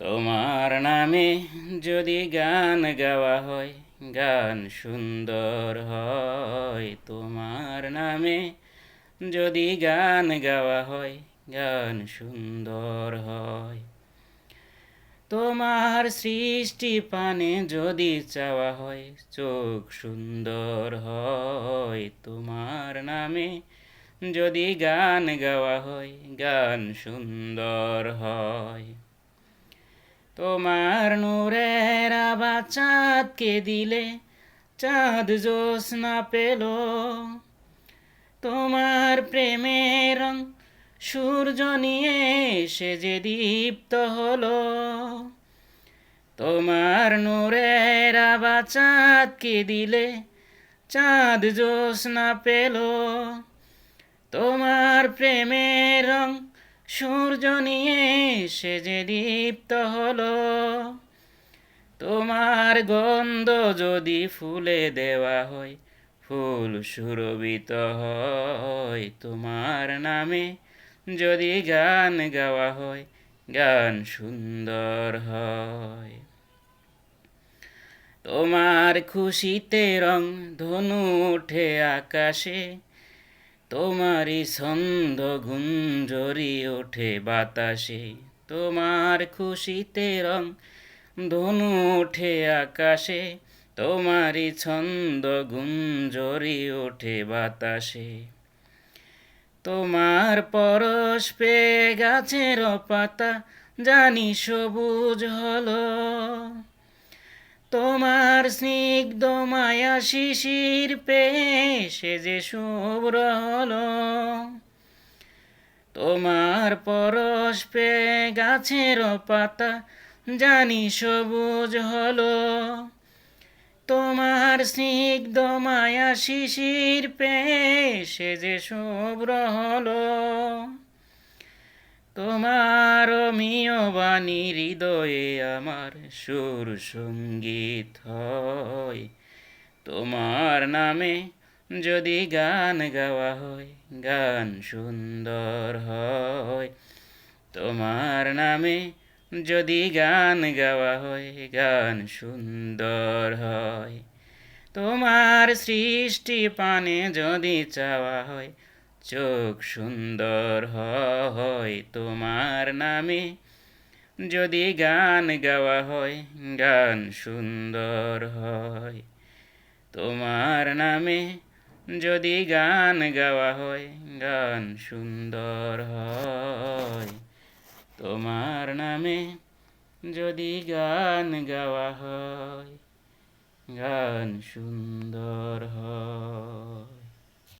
তোমার নামে যদি গান গাওয়া হয়, গান সুন্দর হয়। তোমার নামে যদি গান গাওয়া হয়, গান সুন্দর হয়। তোমার সৃষ্টি পানে যদি চাওয়া হয়, চোখ সুন্দর হয়। তোমার নামে যদি গান গাওয়া হয়, গান সুন্দর হয়। তোমার নূরের আভা চাঁদকে দিলে, চাঁদ জ্যোৎস্না পেল। তোমার প্রেমের রং সূর্য নিয়ে সে যে দীপ্ত হলো। তোমার নূরের আভা চাঁদকে দিলে, চাঁদ জ্যোৎস্না পেল। তোমার প্রেমের রং সূর্য নিয়ে সে যে দীপ্ত হলো। তোমার গন্ধ যদি ফুলে দেওয়া হয়, ফুল সুরভিত হয়। তোমার নামে যদি গান গাওয়া হয়, গান সুন্দর হয়। তোমার খুশিতে রং ধনু ওঠে আকাশে, তোমারই ছন্দ গুঞ্জরি ওঠে বাতাসে। তোমার খুশিতে রং ধনু ওঠে আকাশে, তোমারই ছন্দ গুঞ্জরি ওঠে বাতাসে। তোমার পরশ পেয়ে গাছের পাতা জানি সবুজ হলো। তোমার স্নিগ্ধ মায়া শিশির পেয়ে সে যে শুভ্র হলো। তোমার পরশ পেয়ে গাছের পাতা জানি সবুজ হলো। তোমার স্নিগ্ধ মায়া শিশির পেয়ে সে যে শুভ্র হলো। তোমার অমিয় বাণী হৃদয়ে আমার সুর সঙ্গীত হয়। তোমার নামে যদি গান গাওয়া হয়, গান সুন্দর হয়। তোমার নামে যদি গান গাওয়া হয়, গান সুন্দর হয়। তোমার সৃষ্টি পানে যদি চাওয়া হয়, চোখ সুন্দর হয়। তোমার নামে যদি গান গাওয়া হয়, গান সুন্দর হয়। তোমার নামে যদি গান গাওয়া হয়, গান সুন্দর হয়। তোমার নামে যদি গান গাওয়া হয়, গান সুন্দর হয়।